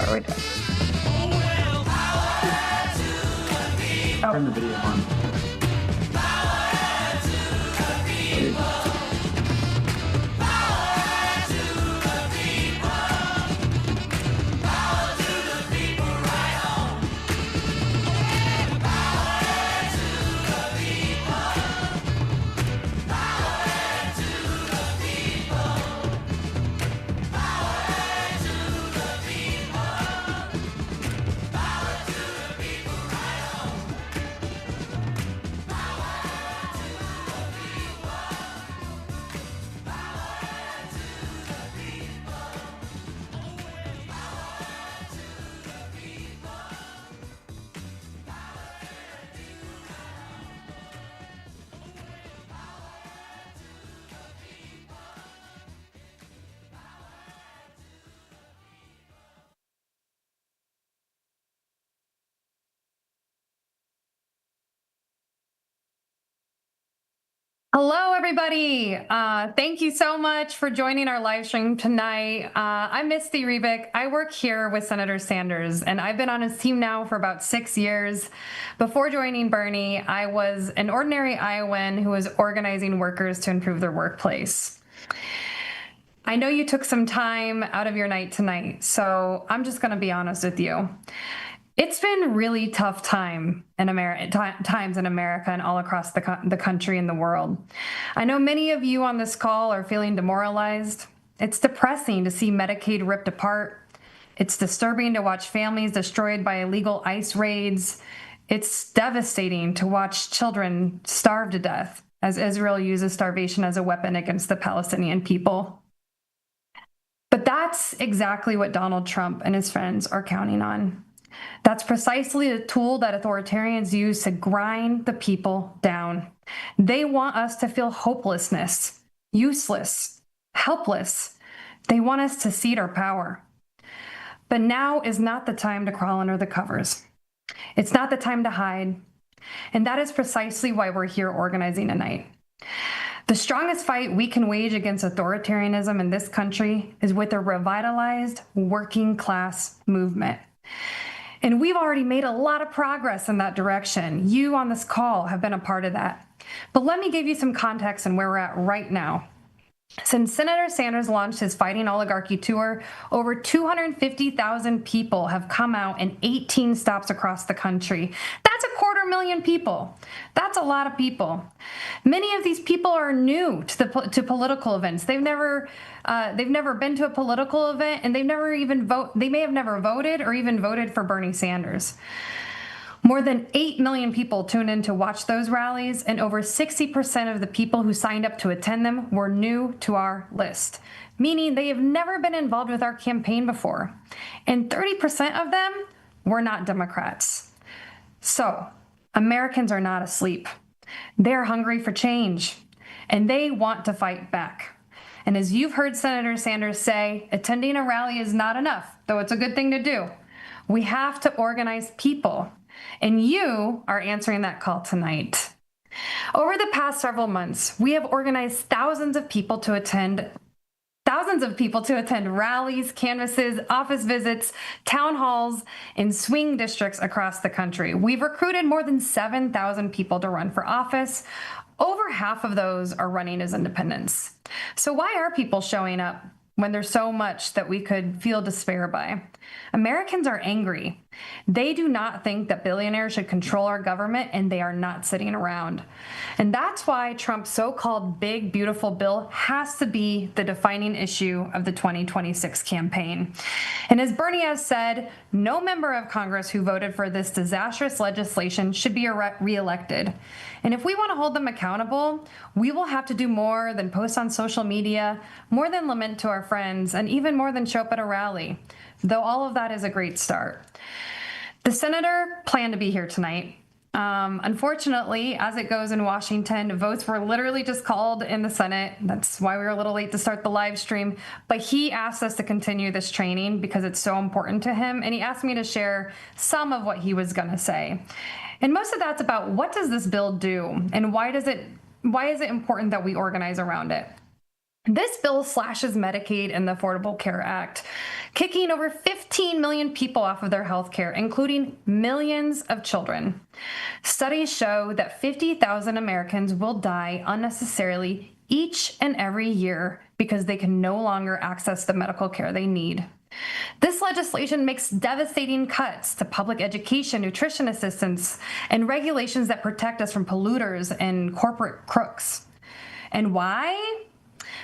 How do we do it? Oh. Turn the video on. Hello, everybody. Thank you so much for joining our live stream tonight. I'm Misty Rebick. I work here with Senator Sanders, and I've been on his team now for about 6 years. Before joining Bernie, I was an ordinary Iowan who was organizing workers to improve their workplace. I know you took some time out of your night tonight, so I'm just going to be honest with you. It's been really tough times in America and all across the country and the world. I know many of you on this call are feeling demoralized. It's depressing to see Medicaid ripped apart. It's disturbing to watch families destroyed by illegal ICE raids. It's devastating to watch children starve to death as Israel uses starvation as a weapon against the Palestinian people. But that's exactly what Donald Trump and his friends are counting on. That's precisely the tool that authoritarians use to grind the people down. They want us to feel hopelessness, useless, helpless. They want us to cede our power. But now is not the time to crawl under the covers. It's not the time to hide. And that is precisely why we're here organizing tonight. The strongest fight we can wage against authoritarianism in this country is with a revitalized working class movement. And we've already made a lot of progress in that direction. You on this call have been a part of that. But let me give you some context on where we're at right now. Since Senator Sanders launched his Fighting Oligarchy tour, over 250,000 people have come out in 18 stops across the country. That's 250,000 people. That's a lot of people. Many of these people are new to political events. They've never been to a political event, and they may have never voted or even voted for Bernie Sanders. More than 8 million people tuned in to watch those rallies, and over 60% of the people who signed up to attend them were new to our list, meaning they have never been involved with our campaign before. And 30% of them were not Democrats. So, Americans are not asleep. They're hungry for change, and they want to fight back. And as you've heard Senator Sanders say, attending a rally is not enough, though it's a good thing to do. We have to organize people. And you are answering that call tonight. Over the past several months, we have organized thousands of people to attend rallies, canvasses, office visits, town halls, and swing districts across the country. We've recruited more than 7,000 people to run for office. Over half of those are running as independents. So why are people showing up when there's so much that we could feel despair by? Americans are angry. They do not think that billionaires should control our government, and they are not sitting around. And that's why Trump's so-called big, beautiful bill has to be the defining issue of the 2026 campaign. And as Bernie has said, no member of Congress who voted for this disastrous legislation should be reelected. And if we want to hold them accountable, we will have to do more than post on social media, more than lament to our friends, and even more than show up at a rally, though all of that is a great start. The senator planned to be here tonight. Unfortunately, as it goes in Washington, votes were literally just called in the Senate. That's why we were a little late to start the live stream. But he asked us to continue this training because it's so important to him. And he asked me to share some of what he was going to say. And most of that's about what does this bill do and why is it important that we organize around it? This bill slashes Medicaid and the Affordable Care Act, kicking over 15 million people off of their health care, including millions of children. Studies show that 50,000 Americans will die unnecessarily each and every year because they can no longer access the medical care they need. This legislation makes devastating cuts to public education, nutrition assistance, and regulations that protect us from polluters and corporate crooks. And why?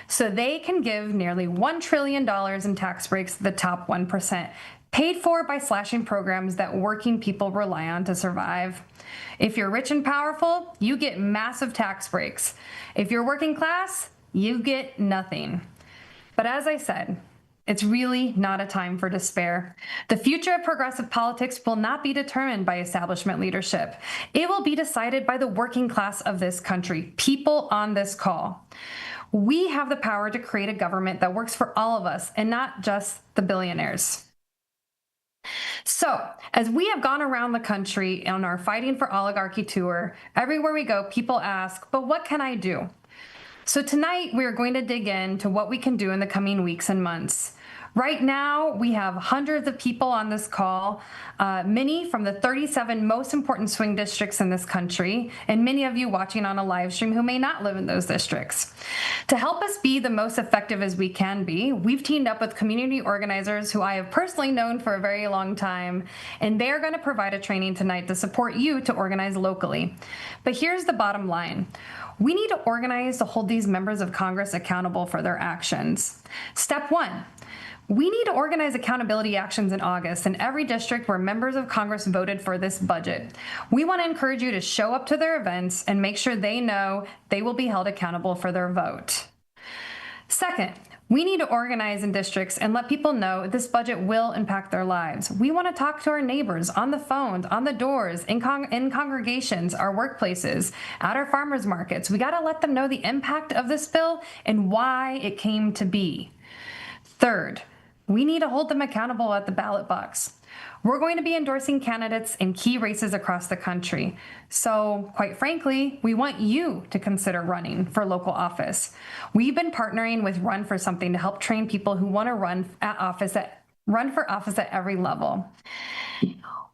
So they can give nearly $1 trillion in tax breaks to the top 1%, paid for by slashing programs that working people rely on to survive. If you're rich and powerful, you get massive tax breaks. If you're working class, you get nothing. But as I said, it's really not a time for despair. The future of progressive politics will not be determined by establishment leadership. It will be decided by the working class of this country, people on this call. We have the power to create a government that works for all of us and not just the billionaires. So, as we have gone around the country on our Fighting for Oligarchy tour, everywhere we go, people ask, but what can I do? So tonight, we are going to dig into what we can do in the coming weeks and months. Right now, we have hundreds of people on this call, many from the 37 most important swing districts in this country, and many of you watching on a live stream who may not live in those districts. To help us be the most effective as we can be, we've teamed up with community organizers who I have personally known for a very long time, and they are going to provide a training tonight to support you to organize locally. But here's the bottom line. We need to organize to hold these members of Congress accountable for their actions. Step 1. We need to organize accountability actions in August in every district where members of Congress voted for this budget. We want to encourage you to show up to their events and make sure they know they will be held accountable for their vote. Second, we need to organize in districts and let people know this budget will impact their lives. We want to talk to our neighbors on the phones, on the doors, in congregations, our workplaces, at our farmers markets. We got to let them know the impact of this bill and why it came to be. Third, we need to hold them accountable at the ballot box. We're going to be endorsing candidates in key races across the country. So, quite frankly, we want you to consider running for local office. We've been partnering with Run for Something to help train people who want to run for office at every level.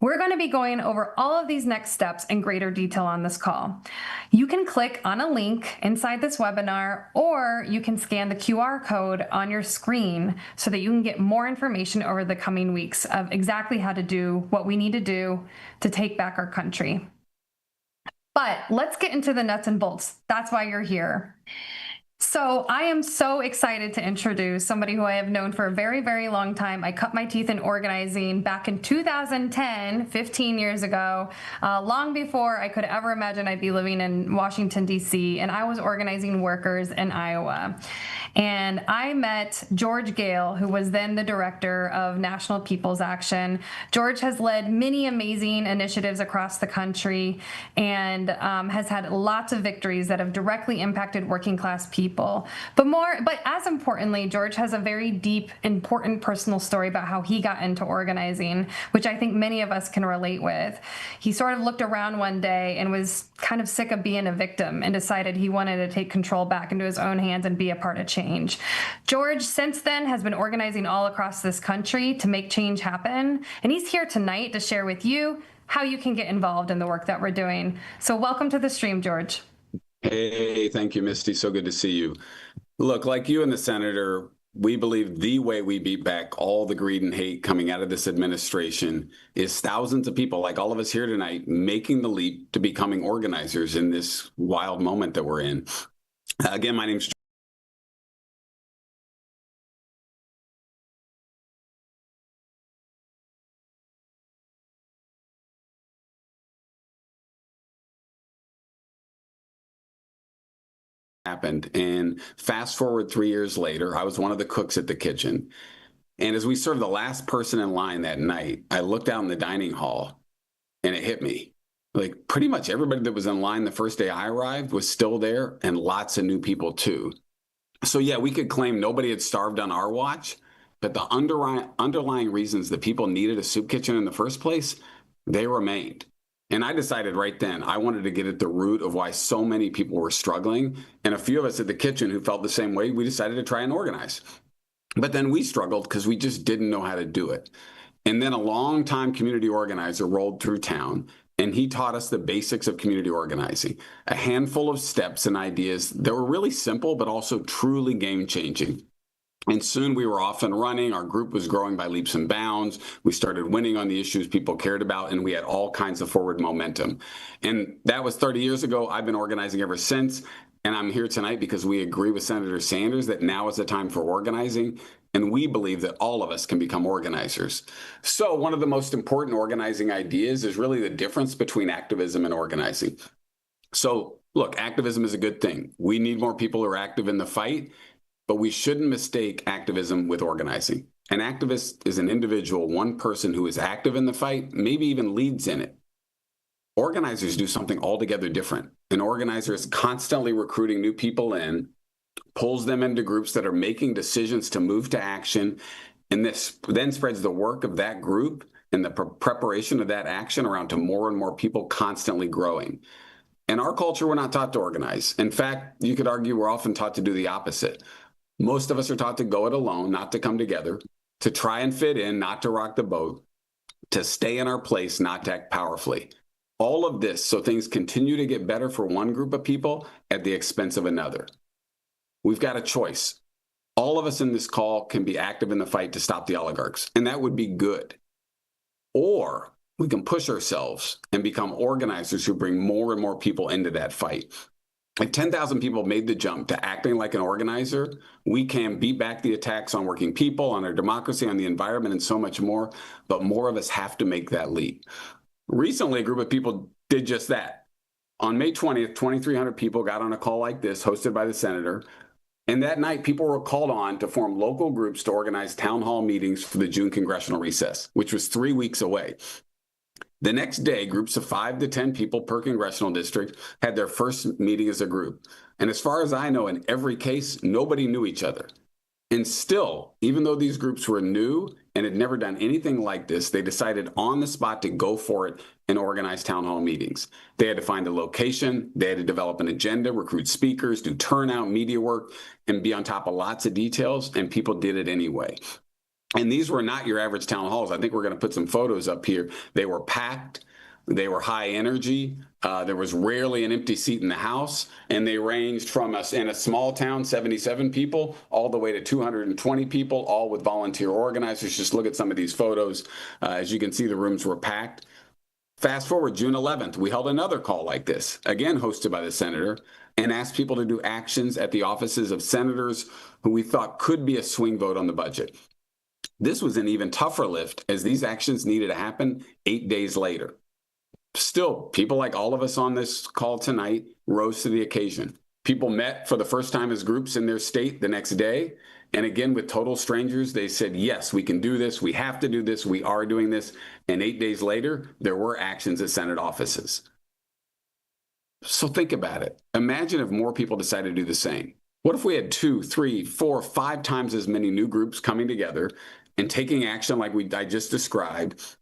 We're going to be going over all of these next steps in greater detail on this call. You can click on a link inside this webinar, or you can scan the QR code on your screen so that you can get more information over the coming weeks of exactly how to do what we need to do to take back our country. But let's get into the nuts and bolts. That's why you're here. So I am so excited to introduce somebody who I have known for a very, very long time. I cut my teeth in organizing back in 2010, 15 years ago, long before I could ever imagine I'd be living in Washington, D.C., and I was organizing workers in Iowa. And I met George Gale, who was then the director of National People's Action. George has led many amazing initiatives across the country and has had lots of victories that have directly impacted working class people. But as importantly, George has a very deep, important personal story about how he got into organizing, which I think many of us can relate with. He sort of looked around one day and was kind of sick of being a victim and decided he wanted to take control back into his own hands and be a part of change. George, since then, has been organizing all across this country to make change happen, and he's here tonight to share with you how you can get involved in the work that we're doing. So welcome to the stream, George. Hey, thank you, Misty. So good to see you. Look, like you and the senator, we believe the way we beat back all the greed and hate coming out of this administration is thousands of people like all of us here tonight making the leap to becoming organizers in this wild moment that we're in. Again, my name's happened. And fast forward 3 years later, I was one of the cooks at the kitchen. And as we served the last person in line that night, I looked out in the dining hall and it hit me. Like pretty much everybody that was in line the first day I arrived was still there, and lots of new people too. So yeah, we could claim nobody had starved on our watch, but the underlying reasons that people needed a soup kitchen in the first place, they remained. And I decided right then I wanted to get at the root of why so many people were struggling. And a few of us at the kitchen who felt the same way, we decided to try and organize. But then we struggled because we just didn't know how to do it. And then a longtime community organizer rolled through town, and he taught us the basics of community organizing, a handful of steps and ideas that were really simple, but also truly game-changing. And soon we were off and running. Our group was growing by leaps and bounds. We started winning on the issues people cared about, and we had all kinds of forward momentum. And that was 30 years ago. I've been organizing ever since. And I'm here tonight because we agree with Senator Sanders that now is the time for organizing. And we believe that all of us can become organizers. So one of the most important organizing ideas is really the difference between activism and organizing. So look, activism is a good thing. We need more people who are active in the fight. But we shouldn't mistake activism with organizing. An activist is an individual, one person who is active in the fight, maybe even leads in it. Organizers do something altogether different. An organizer is constantly recruiting new people in, pulls them into groups that are making decisions to move to action, and this then spreads the work of that group and the preparation of that action around to more and more people, constantly growing. In our culture, we're not taught to organize. In fact, you could argue we're often taught to do the opposite. Most of us are taught to go it alone, not to come together, to try and fit in, not to rock the boat, to stay in our place, not to act powerfully. All of this so things continue to get better for one group of people at the expense of another. We've got a choice. All of us in this call can be active in the fight to stop the oligarchs, and that would be good. Or we can push ourselves and become organizers who bring more and more people into that fight. If 10,000 people made the jump to acting like an organizer, we can beat back the attacks on working people, on our democracy, on the environment, and so much more. But more of us have to make that leap. Recently, a group of people did just that. On May 20th, 2,300 people got on a call like this, hosted by the senator. And that night, people were called on to form local groups to organize town hall meetings for the June congressional recess, which was 3 weeks away. The next day, groups of 5 to 10 people per congressional district had their first meeting as a group. And as far as I know, in every case, nobody knew each other. And still, even though these groups were new and had never done anything like this, they decided on the spot to go for it and organize town hall meetings. They had to find a location, they had to develop an agenda, recruit speakers, do turnout, media work, and be on top of lots of details, and people did it anyway. And these were not your average town halls. I think we're going to put some photos up here. They were packed. They were high energy. There was rarely an empty seat in the house. And they ranged from us in a small town, 77 people, all the way to 220 people, all with volunteer organizers. Just look at some of these photos. As you can see, the rooms were packed. Fast forward, June 11th, we held another call like this, again hosted by the senator, and asked people to do actions at the offices of senators who we thought could be a swing vote on the budget. This was an even tougher lift, as these actions needed to happen 8 days later. Still, people like all of us on this call tonight rose to the occasion. People met for the first time as groups in their state the next day. And again, with total strangers, they said, yes, we can do this. We have to do this. We are doing this. And 8 days later, there were actions at Senate offices. So think about it. Imagine if more people decided to do the same. What if we had 2, 3, 4, 5 times as many new groups coming together and taking action like I just described?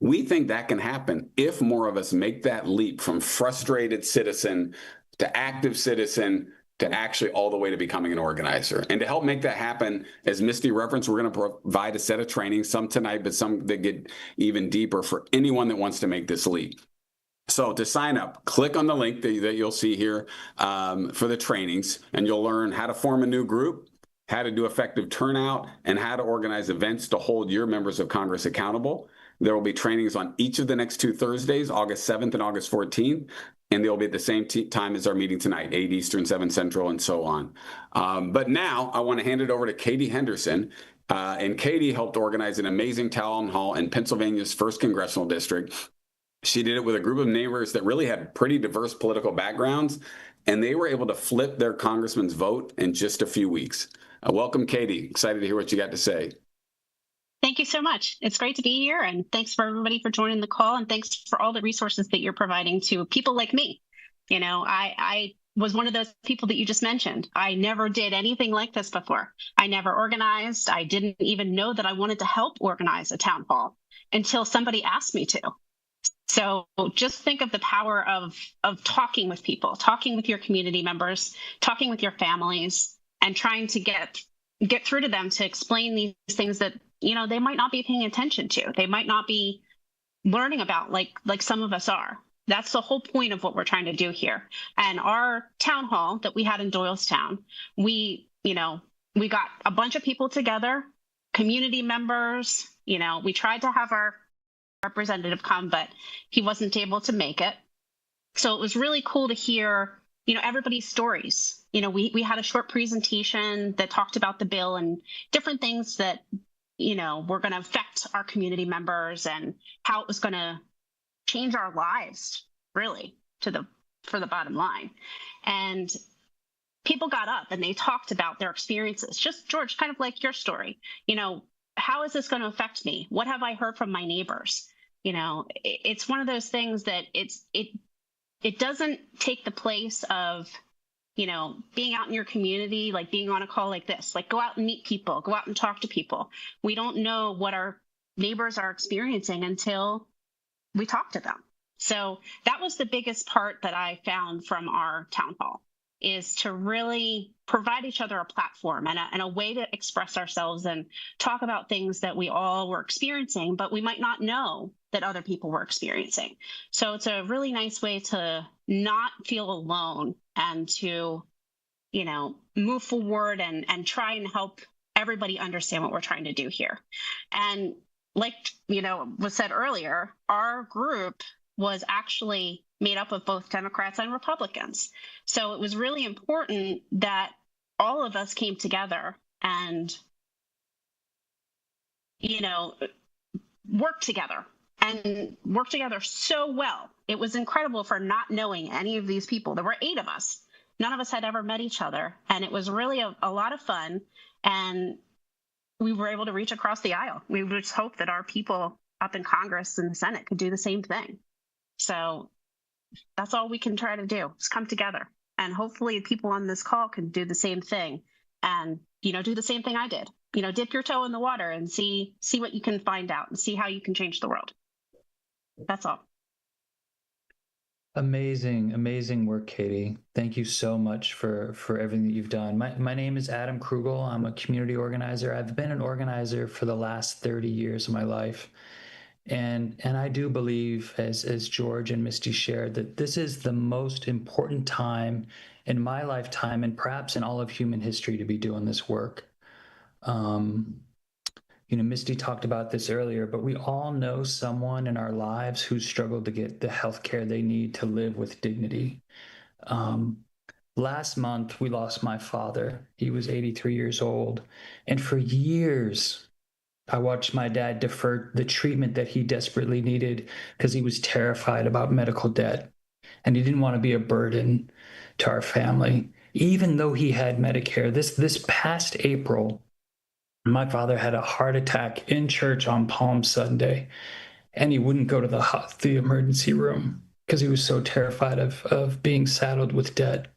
We think that can happen if more of us make that leap from frustrated citizen to active citizen to actually all the way to becoming an organizer. And to help make that happen, as Misty referenced, we're going to provide a set of trainings, some tonight, but some that get even deeper for anyone that wants to make this leap. So to sign up, click on the link that you'll see here for the trainings, and you'll learn how to form a new group, how to do effective turnout, and how to organize events to hold your members of Congress accountable. There will be trainings on each of the next 2 Thursdays, August 7th and August 14th, and they'll be at the same time as our meeting tonight, 8 Eastern, 7 Central, and so on. But now I want to hand it over to Katie Henderson. And Katie helped organize an amazing town hall in Pennsylvania's 1st Congressional District. She did it with a group of neighbors that really had pretty diverse political backgrounds, and they were able to flip their congressman's vote in just a few weeks. Welcome, Katie. Excited to hear what you got to say. Thank you so much. It's great to be here, and thanks for everybody for joining the call, and thanks for all the resources that you're providing to people like me. You know, I was one of those people that you just mentioned. I never did anything like this before. I never organized. I didn't even know that I wanted to help organize a town hall until somebody asked me to. So just think of the power of talking with people, talking with your community members, talking with your families, and trying to get through to them to explain these things that, you know, they might not be paying attention to. They might not be learning about like some of us are. That's the whole point of what we're trying to do here. And our town hall that we had in Doylestown, we got a bunch of people together, community members, we tried to have our representative come, but he wasn't able to make it. So it was really cool to hear, everybody's stories. We had a short presentation that talked about the bill and different things that, were going to affect our community members and how it was going to change our lives, really, for the bottom line. And people got up and they talked about their experiences. Just, George, kind of like your story. How is this going to affect me? What have I heard from my neighbors? It's one of those things that it doesn't take the place of, being out in your community, like being on a call like this, like go out and meet people, go out and talk to people. We don't know what our neighbors are experiencing until we talk to them. So that was the biggest part that I found from our town hall, is to really provide each other a platform and a way to express ourselves and talk about things that we all were experiencing, but we might not know that other people were experiencing. So it's a really nice way to not feel alone and to, move forward and try and help everybody understand what we're trying to do here. And like, was said earlier, our group was actually made up of both Democrats and Republicans. So it was really important that all of us came together and, worked together so well. It was incredible for not knowing any of these people. There were 8 of us. None of us had ever met each other. And it was really a lot of fun. And we were able to reach across the aisle. We just hope that our people up in Congress and the Senate could do the same thing. So that's all we can try to do, is come together. And hopefully people on this call can do the same thing and, do the same thing I did. Dip your toe in the water and see what you can find out and see how you can change the world. That's all. Amazing work, Katie. Thank you so much for everything that you've done. My name is Adam Krugel. I'm a community organizer. I've been an organizer for the last 30 years of my life. And I do believe, as George and Misty shared, that this is the most important time in my lifetime and perhaps in all of human history to be doing this work. Misty talked about this earlier, but we all know someone in our lives who's struggled to get the health care they need to live with dignity. Last month, we lost my father. He was 83 years old. And for years, I watched my dad defer the treatment that he desperately needed because he was terrified about medical debt. And he didn't want to be a burden to our family, even though he had Medicare. This past April, my father had a heart attack in church on Palm Sunday, and he wouldn't go to the emergency room because he was so terrified of being saddled with debt.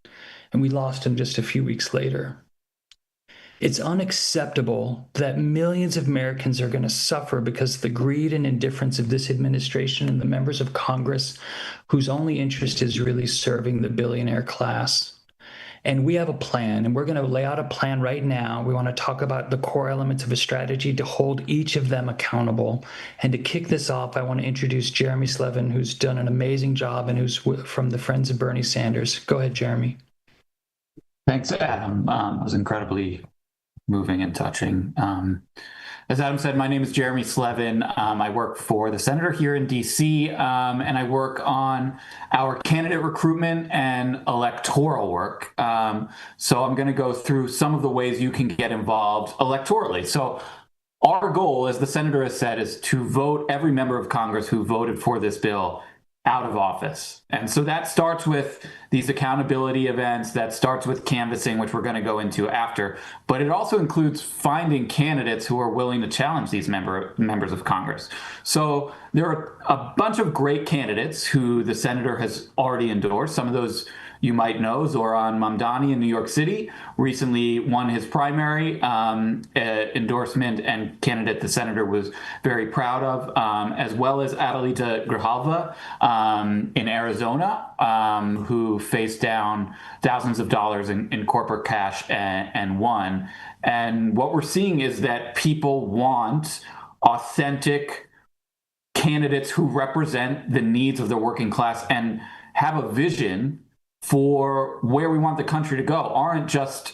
And we lost him just a few weeks later. It's unacceptable that millions of Americans are going to suffer because of the greed and indifference of this administration and the members of Congress whose only interest is really serving the billionaire class. And we have a plan, and we're going to lay out a plan right now. We want to talk about the core elements of a strategy to hold each of them accountable. And to kick this off, I want to introduce Jeremy Slevin, who's done an amazing job and who's from the Friends of Bernie Sanders. Go ahead, Jeremy. Thanks, Adam. It was incredibly moving and touching. As Adam said, my name is Jeremy Slevin. I work for the senator here in DC, and I work on our candidate recruitment and electoral work. So I'm going to go through some of the ways you can get involved electorally. So our goal, as the senator has said, is to vote every member of Congress who voted for this bill out of office. And so that starts with these accountability events, that starts with canvassing, which we're going to go into after. But it also includes finding candidates who are willing to challenge these members of Congress. So there are a bunch of great candidates who the senator has already endorsed. Some of those you might know, Zoran Mamdani in New York City recently won his primary endorsement and candidate the senator was very proud of, as well as Adelita Grijalva in Arizona, who faced down thousands of dollars in corporate cash and won. And what we're seeing is that people want authentic candidates who represent the needs of the working class and have a vision for where we want the country to go, aren't just,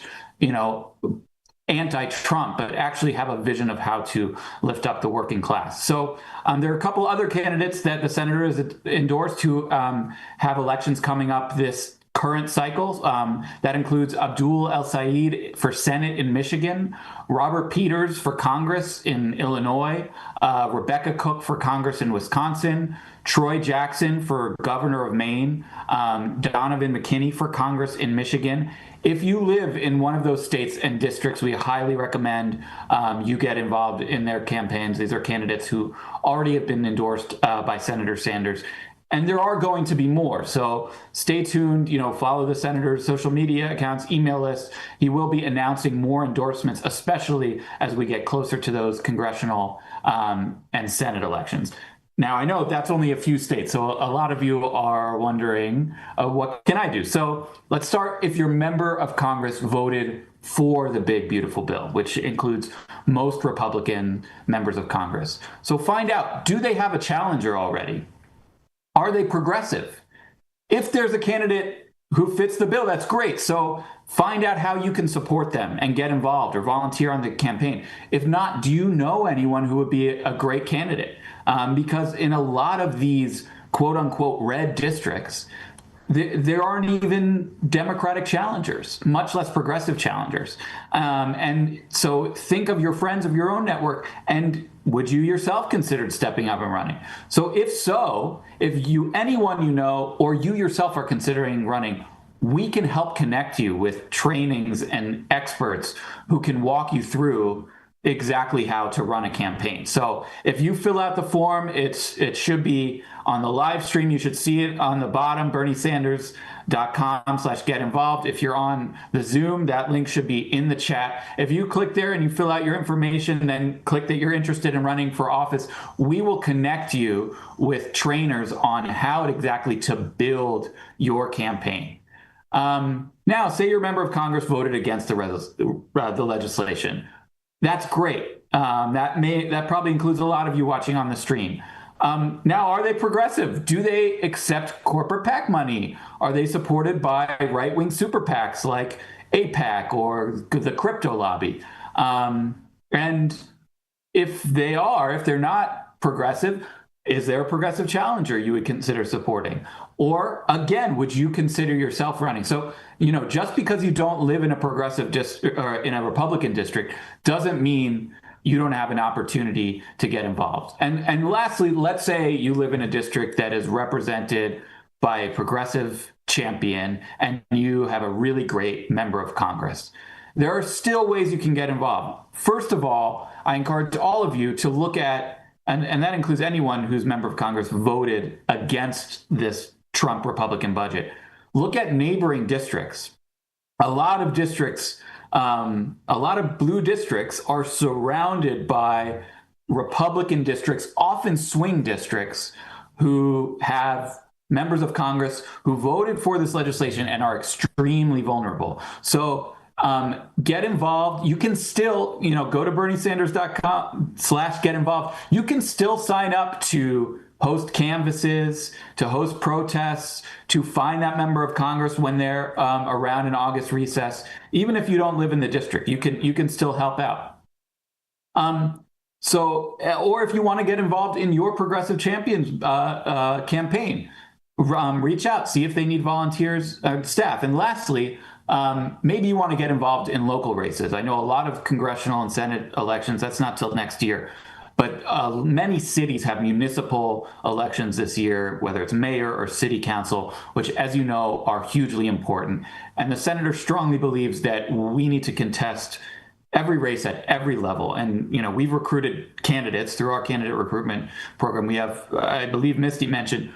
anti-Trump, but actually have a vision of how to lift up the working class. So there are a couple other candidates that the senator has endorsed who have elections coming up this current cycle. That includes Abdul El Sayed for Senate in Michigan, Robert Peters for Congress in Illinois, Rebecca Cook for Congress in Wisconsin, Troy Jackson for governor of Maine, Donovan McKinney for Congress in Michigan. If you live in one of those states and districts, we highly recommend you get involved in their campaigns. These are candidates who already have been endorsed by Senator Sanders. And there are going to be more. So stay tuned, follow the senator's social media accounts, email list. He will be announcing more endorsements, especially as we get closer to those congressional and Senate elections. Now, I know that's only a few states, so a lot of you are wondering, what can I do? So let's start if your member of Congress voted for the big, beautiful bill, which includes most Republican members of Congress. So find out, do they have a challenger already? Are they progressive? If there's a candidate who fits the bill, that's great. So find out how you can support them and get involved or volunteer on the campaign. If not, do you know anyone who would be a great candidate? Because in a lot of these quote unquote red districts, there aren't even Democratic challengers, much less progressive challengers. And so think of your friends of your own network, and would you yourself consider stepping up and running? So if anyone you know or you yourself are considering running, we can help connect you with trainings and experts who can walk you through exactly how to run a campaign. So if you fill out the form, it should be on the live stream. You should see it on the bottom, berniesanders.com/get involved. If you're on the Zoom, that link should be in the chat. If you click there and you fill out your information and then click that you're interested in running for office, we will connect you with trainers on how exactly to build your campaign. Now, say your member of Congress voted against the legislation. That's great. That probably includes a lot of you watching on the stream. Now, are they progressive? Do they accept corporate PAC money? Are they supported by right-wing super PACs like AIPAC or the crypto lobby? And if they're not progressive, is there a progressive challenger you would consider supporting? Or again, would you consider yourself running? So, just because you don't live in a progressive district or in a Republican district doesn't mean you don't have an opportunity to get involved. And lastly, let's say you live in a district that is represented by a progressive champion and you have a really great member of Congress. There are still ways you can get involved. First of all, I encourage all of you to look at, and that includes anyone whose member of Congress voted against this Trump Republican budget. Look at neighboring districts. A lot of blue districts are surrounded by Republican districts, often swing districts, who have members of Congress who voted for this legislation and are extremely vulnerable. So get involved. You can still, go to berniesanders.com/get involved. You can still sign up to host canvases, to host protests, to find that member of Congress when they're around in August recess. Even if you don't live in the district, you can still help out. Or if you want to get involved in your progressive champions campaign, reach out, see if they need volunteers, staff. And lastly, maybe you want to get involved in local races. I know a lot of congressional and Senate elections, that's not till next year. But many cities have municipal elections this year, whether it's mayor or city council, which, as you know, are hugely important. And the senator strongly believes that we need to contest every race at every level. And, we've recruited candidates through our candidate recruitment program. We have, I believe Misty mentioned,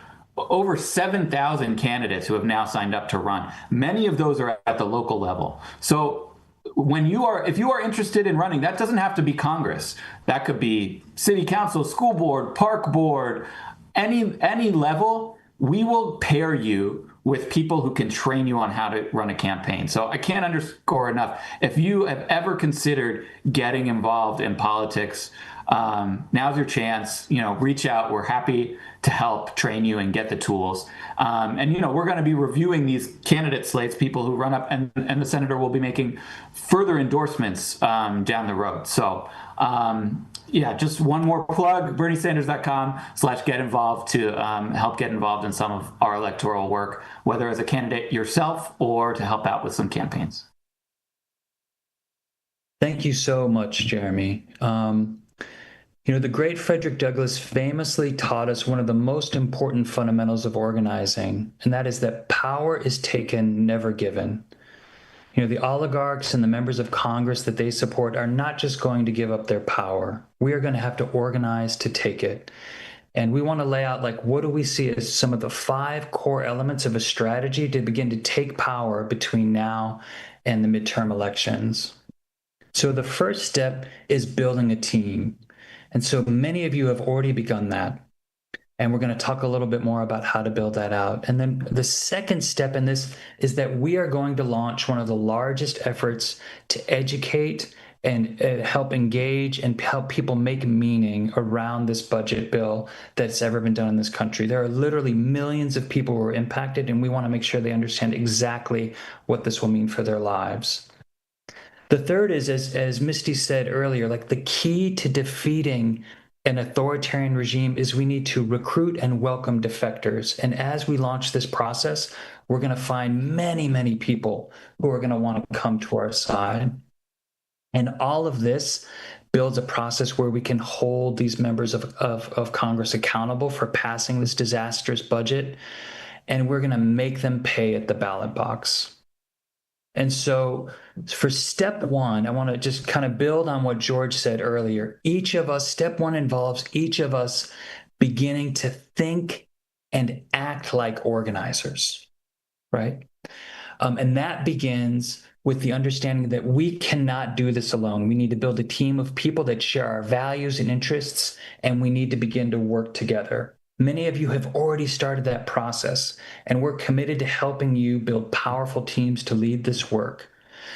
over 7,000 candidates who have now signed up to run. Many of those are at the local level. So if you are interested in running, that doesn't have to be Congress. That could be city council, school board, park board, any level. We will pair you with people who can train you on how to run a campaign. So I can't underscore enough. If you have ever considered getting involved in politics, now's your chance. Reach out. We're happy to help train you and get the tools. And we're going to be reviewing these candidate slates, people who run up, and the senator will be making further endorsements down the road. So just one more plug, berniesanders.com/get involved to help get involved in some of our electoral work, whether as a candidate yourself or to help out with some campaigns. Thank you so much, Jeremy. The great Frederick Douglass famously taught us one of the most important fundamentals of organizing, and that is that power is taken, never given. The oligarchs and the members of Congress that they support are not just going to give up their power. We are going to have to organize to take it. And we want to lay out, what do we see as some of the 5 core elements of a strategy to begin to take power between now and the midterm elections. So the first step is building a team. And so many of you have already begun that. And we're going to talk a little bit more about how to build that out. And then the second step in this is that we are going to launch one of the largest efforts to educate and help engage and help people make meaning around this budget bill that's ever been done in this country. There are literally millions of people who are impacted, and we want to make sure they understand exactly what this will mean for their lives. The third is, as Misty said earlier, the key to defeating an authoritarian regime is we need to recruit and welcome defectors. And as we launch this process, we're going to find many, many people who are going to want to come to our side. And all of this builds a process where we can hold these members of Congress accountable for passing this disastrous budget. And we're going to make them pay at the ballot box. And so for step one, I want to just kind of build on what George said earlier. Step one involves each of us beginning to think and act like organizers, right? And that begins with the understanding that we cannot do this alone. We need to build a team of people that share our values and interests, and we need to begin to work together. Many of you have already started that process, and we're committed to helping you build powerful teams to lead this work.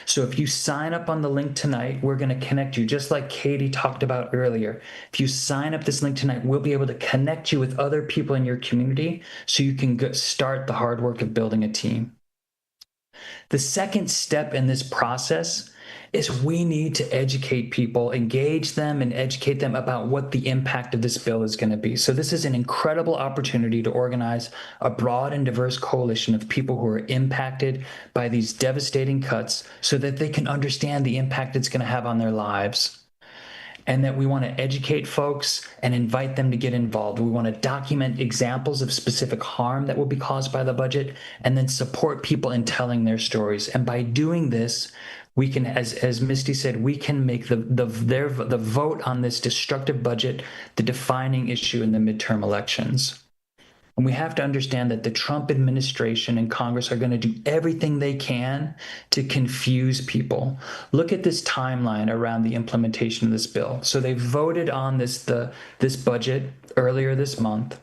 So if you sign up on the link tonight, we're going to connect you, just like Katie talked about earlier. If you sign up this link tonight, we'll be able to connect you with other people in your community so you can start the hard work of building a team. The second step in this process is we need to educate people, engage them, and educate them about what the impact of this bill is going to be. So this is an incredible opportunity to organize a broad and diverse coalition of people who are impacted by these devastating cuts so that they can understand the impact it's going to have on their lives. And that we want to educate folks and invite them to get involved. We want to document examples of specific harm that will be caused by the budget, and then support people in telling their stories. And by doing this, we can, as Misty said, we can make the vote on this destructive budget the defining issue in the midterm elections. And we have to understand that the Trump administration and Congress are going to do everything they can to confuse people. Look at this timeline around the implementation of this bill. So they voted on this budget earlier this month.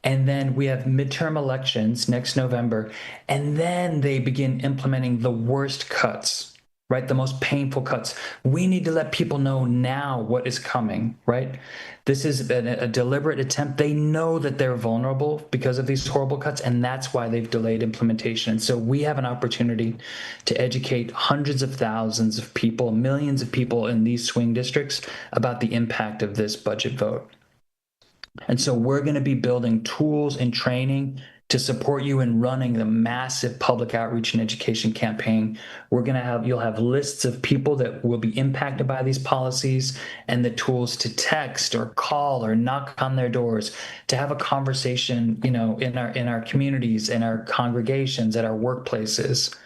And then we have midterm elections next November. And then they begin implementing the worst cuts, right? The most painful cuts. We need to let people know now what is coming, right? This is a deliberate attempt. They know that they're vulnerable because of these horrible cuts, and that's why they've delayed implementation. And so we have an opportunity to educate hundreds of thousands of people, millions of people in these swing districts about the impact of this budget vote. And so we're going to be building tools and training to support you in running the massive public outreach and education campaign. You'll have lists of people that will be impacted by these policies, and the tools to text or call or knock on their doors, to have a conversation, in our communities, in our congregations, at our workplaces.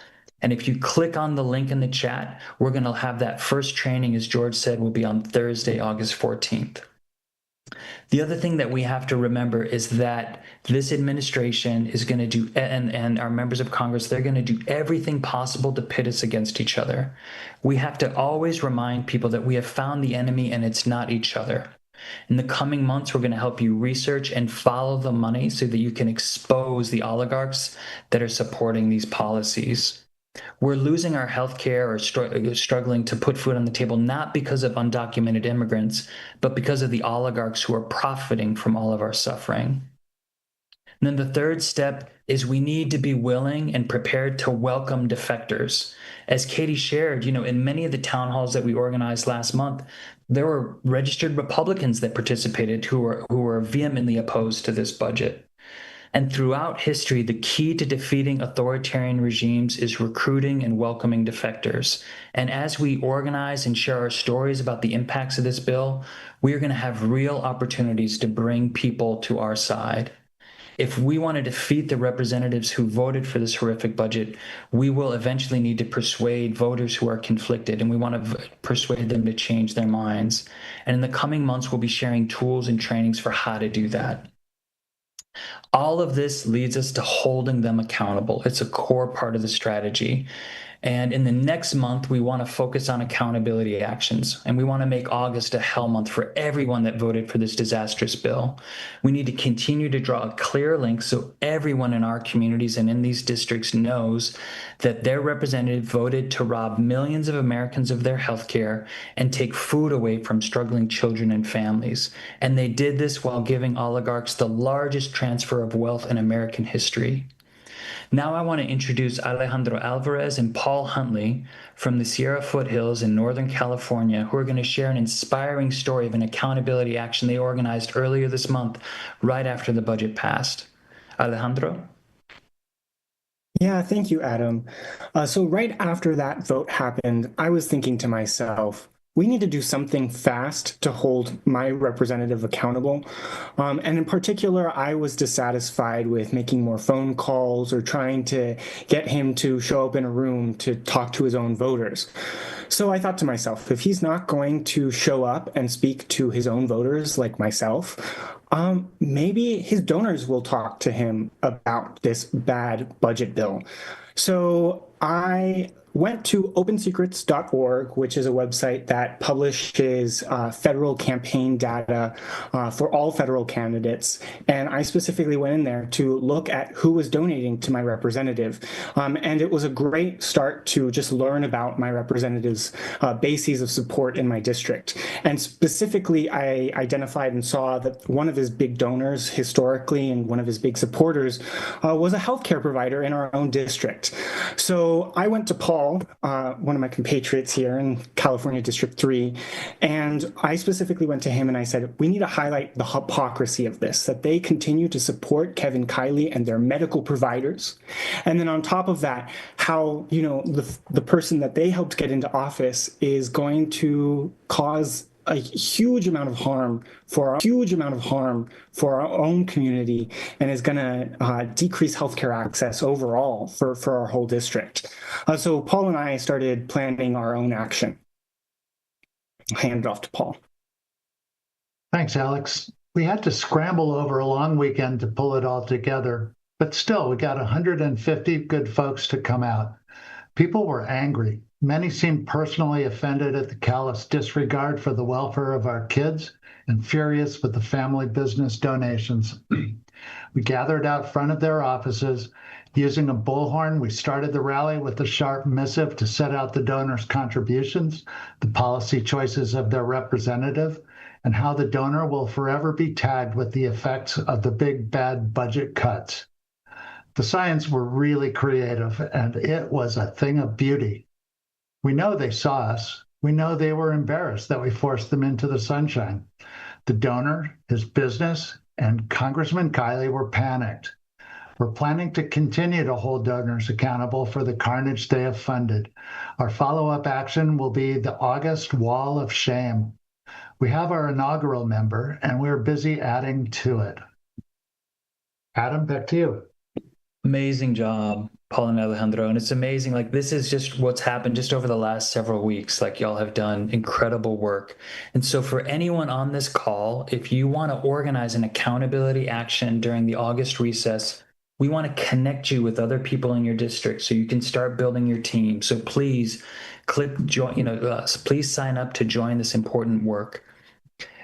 And if you click on the link in the chat, we're going to have that first training, as George said, will be on Thursday, August 14th. The other thing that we have to remember is that this administration is going to do, and our members of Congress, they're going to do everything possible to pit us against each other. We have to always remind people that we have found the enemy and it's not each other. In the coming months, we're going to help you research and follow the money so that you can expose the oligarchs that are supporting these policies. We're losing our healthcare or struggling to put food on the table, not because of undocumented immigrants, but because of the oligarchs who are profiting from all of our suffering. And then the third step is we need to be willing and prepared to welcome defectors. As Katie shared, in many of the town halls that we organized last month, there were registered Republicans that participated who were vehemently opposed to this budget. And throughout history, the key to defeating authoritarian regimes is recruiting and welcoming defectors. And as we organize and share our stories about the impacts of this bill, we are going to have real opportunities to bring people to our side. If we want to defeat the representatives who voted for this horrific budget, we will eventually need to persuade voters who are conflicted, and we want to persuade them to change their minds. And in the coming months, we'll be sharing tools and trainings for how to do that. All of this leads us to holding them accountable. It's a core part of the strategy. And in the next month, we want to focus on accountability actions. And we want to make August a hell month for everyone that voted for this disastrous bill. We need to continue to draw a clear link so everyone in our communities and in these districts knows that their representative voted to rob millions of Americans of their health care and take food away from struggling children and families. And they did this while giving oligarchs the largest transfer of wealth in American history. Now I want to introduce Alejandro Alvarez and Paul Huntley from the Sierra Foothills in Northern California, who are going to share an inspiring story of an accountability action they organized earlier this month, right after the budget passed. Alejandro? Yeah, thank you, Adam. So right after that vote happened, I was thinking to myself, we need to do something fast to hold my representative accountable. And in particular, I was dissatisfied with making more phone calls or trying to get him to show up in a room to talk to his own voters. So I thought to myself, if he's not going to show up and speak to his own voters like myself, maybe his donors will talk to him about this bad budget bill. So I went to opensecrets.org, which is a website that publishes federal campaign data for all federal candidates. And I specifically went in there to look at who was donating to my representative. And it was a great start to just learn about my representative's bases of support in my district. And specifically, I identified and saw that one of his big donors historically and one of his big supporters was a healthcare provider in our own district. So I went to Paul, one of my compatriots here in California District 3, and I specifically went to him and I said, we need to highlight the hypocrisy of this, that they continue to support Kevin Kiley and their medical providers. And then on top of that, how, the person that they helped get into office is going to cause a huge amount of harm for our own community, and is going to decrease healthcare access overall for our whole district. So Paul and I started planning our own action. I'll hand it off to Paul. Thanks, Alex. We had to scramble over a long weekend to pull it all together, but still, we got 150 good folks to come out. People were angry. Many seemed personally offended at the callous disregard for the welfare of our kids and furious with the family business donations. We gathered out front of their offices. Using a bullhorn, we started the rally with a sharp missive to set out the donors' contributions, the policy choices of their representative, and how the donor will forever be tagged with the effects of the big bad budget cuts. The signs were really creative, and it was a thing of beauty. We know they saw us. We know they were embarrassed that we forced them into the sunshine. The donor, his business, and Congressman Kiley were panicked. We're planning to continue to hold donors accountable for the carnage they have funded. Our follow-up action will be the August Wall of Shame. We have our inaugural member, and we're busy adding to it. Adam, back to you. Amazing job. Paul and Alejandro. And it's amazing. Like, this is just what's happened just over the last several weeks. Like, y'all have done incredible work. And so for anyone on this call, if you want to organize an accountability action during the August recess, we want to connect you with other people in your district so you can start building your team. So please click join, please sign up to join this important work.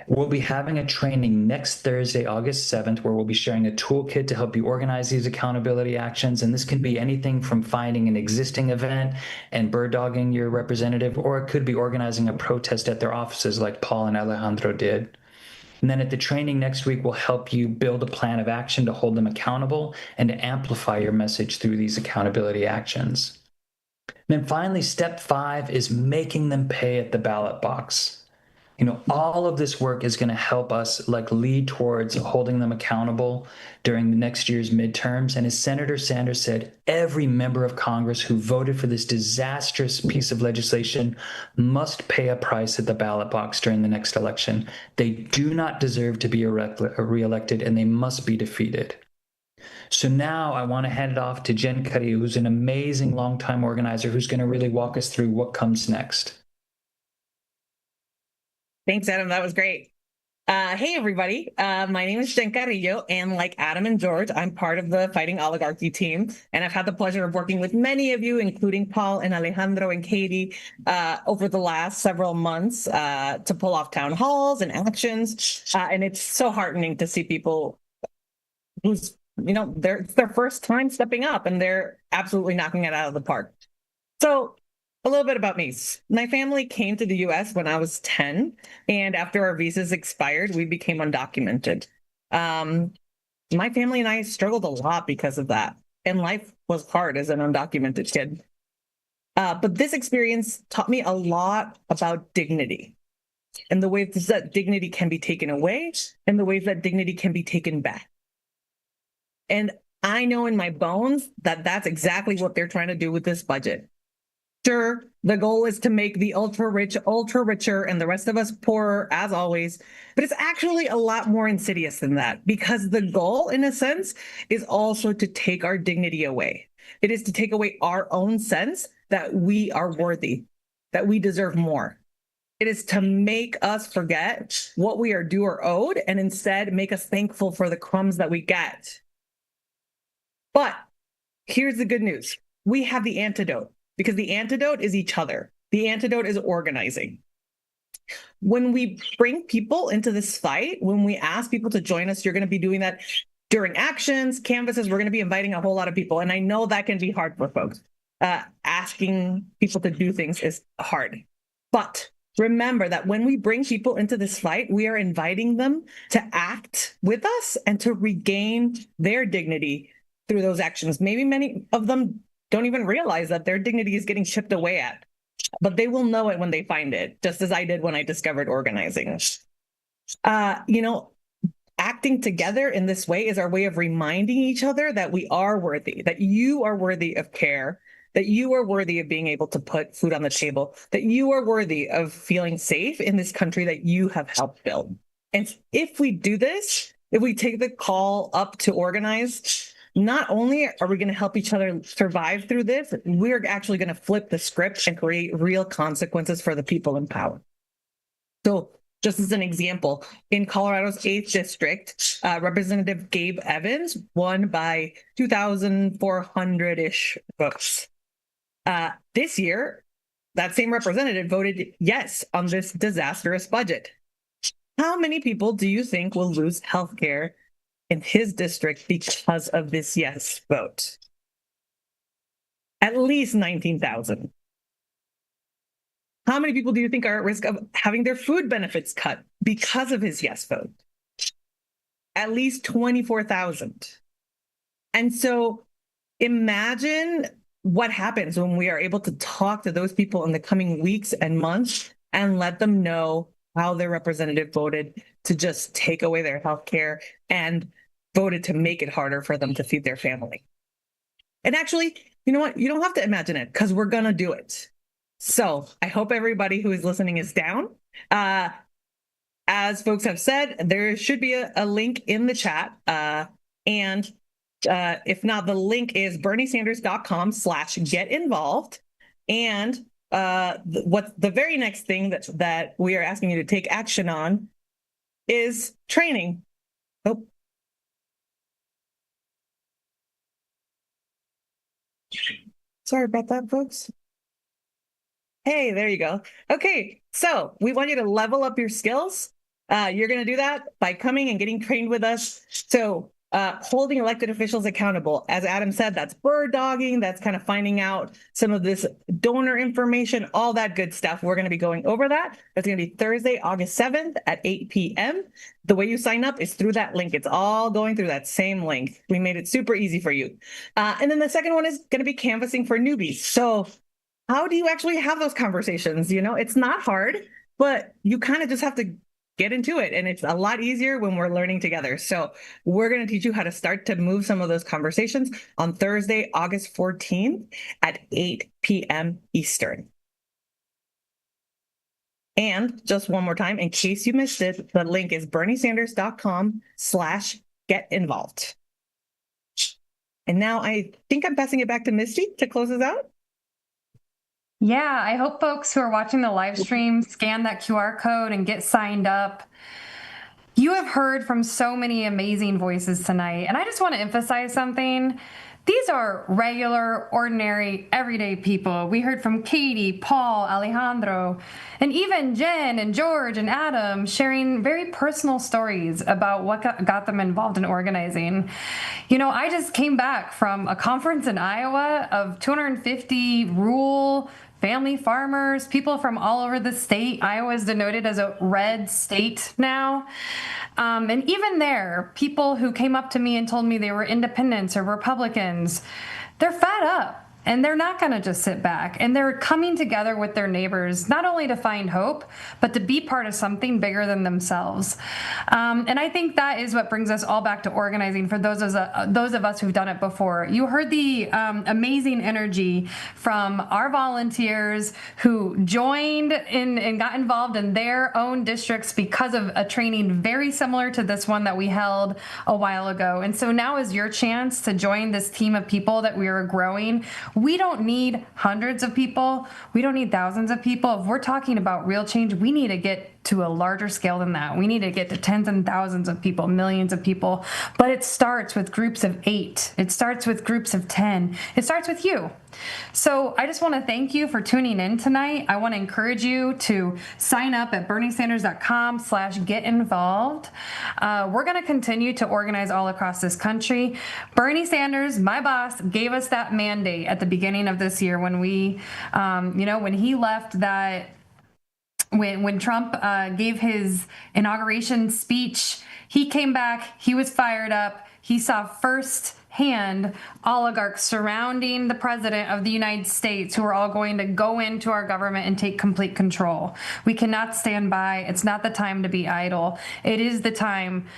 We'll be having a training next Thursday, August 7th, where we'll be sharing a toolkit to help you organize these accountability actions. And this can be anything from finding an existing event and bird dogging your representative, or it could be organizing a protest at their offices like Paul and Alejandro did. And then at the training next week, we'll help you build a plan of action to hold them accountable and to amplify your message through these accountability actions. And then finally, step 5 is making them pay at the ballot box. All of this work is going to help us lead towards holding them accountable during the next year's midterms. And as Senator Sanders said, every member of Congress who voted for this disastrous piece of legislation must pay a price at the ballot box during the next election. They do not deserve to be reelected, and they must be defeated. So now I want to hand it off to Jen Carrillo, who's an amazing longtime organizer who's going to really walk us through what comes next. Thanks, Adam. That was great. Hey, everybody. My name is Jen Carrillo, and like Adam and George, I'm part of the Fighting Oligarchy team, and I've had the pleasure of working with many of you, including Paul and Alejandro and Katie, over the last several months to pull off town halls and actions. And it's so heartening to see people who's, it's their first time stepping up, and they're absolutely knocking it out of the park. So a little bit about me. My family came to the U.S. when I was 10, and after our visas expired, we became undocumented. My family and I struggled a lot because of that, and life was hard as an undocumented kid. But this experience taught me a lot about dignity and the ways that dignity can be taken away and the ways that dignity can be taken back. And I know in my bones that that's exactly what they're trying to do with this budget. Sure, the goal is to make the ultra rich ultra richer and the rest of us poorer, as always, but it's actually a lot more insidious than that, because the goal, in a sense, is also to take our dignity away. It is to take away our own sense that we are worthy, that we deserve more. It is to make us forget what we are due or owed, and instead make us thankful for the crumbs that we get. But here's the good news. We have the antidote. Because the antidote is each other. The antidote is organizing. When we bring people into this fight, when we ask people to join us, you're going to be doing that during actions, canvases. We're going to be inviting a whole lot of people. And I know that can be hard for folks. Asking people to do things is hard. But remember that when we bring people into this fight, we are inviting them to act with us and to regain their dignity through those actions. Maybe many of them don't even realize that their dignity is getting chipped away at, but they will know it when they find it, just as I did when I discovered organizing. Acting together in this way is our way of reminding each other that we are worthy, that you are worthy of care, that you are worthy of being able to put food on the table, that you are worthy of feeling safe in this country that you have helped build. And if we do this, if we take the call up to organize, not only are we going to help each other survive through this, we're actually going to flip the script and create real consequences for the people in power. So just as an example, in Colorado's 8th district, Representative Gabe Evans won by 2,400-ish votes. This year, that same representative voted yes on this disastrous budget. How many people do you think will lose health care in his district because of this yes vote? At least 19,000. How many people do you think are at risk of having their food benefits cut because of his yes vote? At least 24,000. And so imagine what happens when we are able to talk to those people in the coming weeks and months and let them know how their representative voted to just take away their health care and voted to make it harder for them to feed their family. And actually, you know what? You don't have to imagine it, because we're going to do it. So I hope everybody who is listening is down. As folks have said, there should be a link in the chat. And If not, the link is berniesanders.com/get involved. And what's the very next thing that we are asking you to take action on is training. Oh. Sorry about that, folks. Hey, there you go. Okay, so we want you to level up your skills. You're going to do that by coming and getting trained with us. So holding elected officials accountable. As Adam said, that's bird dogging. That's kind of finding out some of this donor information, all that good stuff. We're going to be going over that. That's going to be Thursday, August 7th at 8 p.m. The way you sign up is through that link. It's all going through that same link. We made it super easy for you. And then the second one is going to be canvassing for newbies. So how do you actually have those conversations? You know, it's not hard, but you kind of just have to get into it. And it's a lot easier when we're learning together. So we're going to teach you how to start to move some of those conversations on Thursday, August 14th at 8 p.m. Eastern. And just one more time, in case you missed it, the link is berniesanders.com/get involved. And now I think I'm passing it back to Misty to close us out. Yeah, I hope folks who are watching the live stream scan that QR code and get signed up. You have heard from so many amazing voices tonight, and I just want to emphasize something. These are regular, ordinary, everyday people. We heard from Katie, Paul, Alejandro, and even Jen and George and Adam sharing very personal stories about what got them involved in organizing. You know, I just came back from a conference in Iowa of 250 rural family farmers, people from all over the state. Iowa is denoted as a red state now. And even there, people who came up to me and told me they were independents or Republicans, they're fed up. And they're not going to just sit back. And they're coming together with their neighbors, not only to find hope, but to be part of something bigger than themselves. And I think that is what brings us all back to organizing for those of us who've done it before. You heard the amazing energy from our volunteers who joined in and got involved in their own districts because of a training very similar to this one that we held a while ago. And so now is your chance to join this team of people that we are growing. We don't need hundreds of people. We don't need thousands of people. If we're talking about real change, we need to get to a larger scale than that. We need to get to tens and thousands of people, millions of people. But it starts with groups of 8. It starts with groups of 10. It starts with you. So I just want to thank you for tuning in tonight. I want to encourage you to sign up at berniesanders.com/get involved. We're going to continue to organize all across this country. Bernie Sanders, my boss, gave us that mandate at the beginning of this year when we, when he left that. When Trump gave his inauguration speech, he came back, he was fired up, he saw firsthand oligarchs surrounding the president of the United States who are all going to go into our government and take complete control. We cannot stand by. It's not the time to be idle. It is the time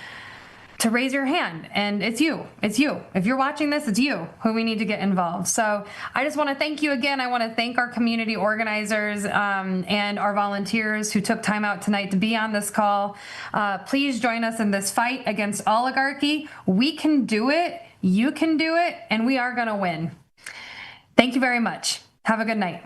to raise your hand, and it's you. It's you. If you're watching this, it's you who we need to get involved. So I just want to thank you again. I want to thank our community organizers and our volunteers who took time out tonight to be on this call. Please join us in this fight against oligarchy. We can do it. You can do it, and we are going to win. Thank you very much. Have a good night.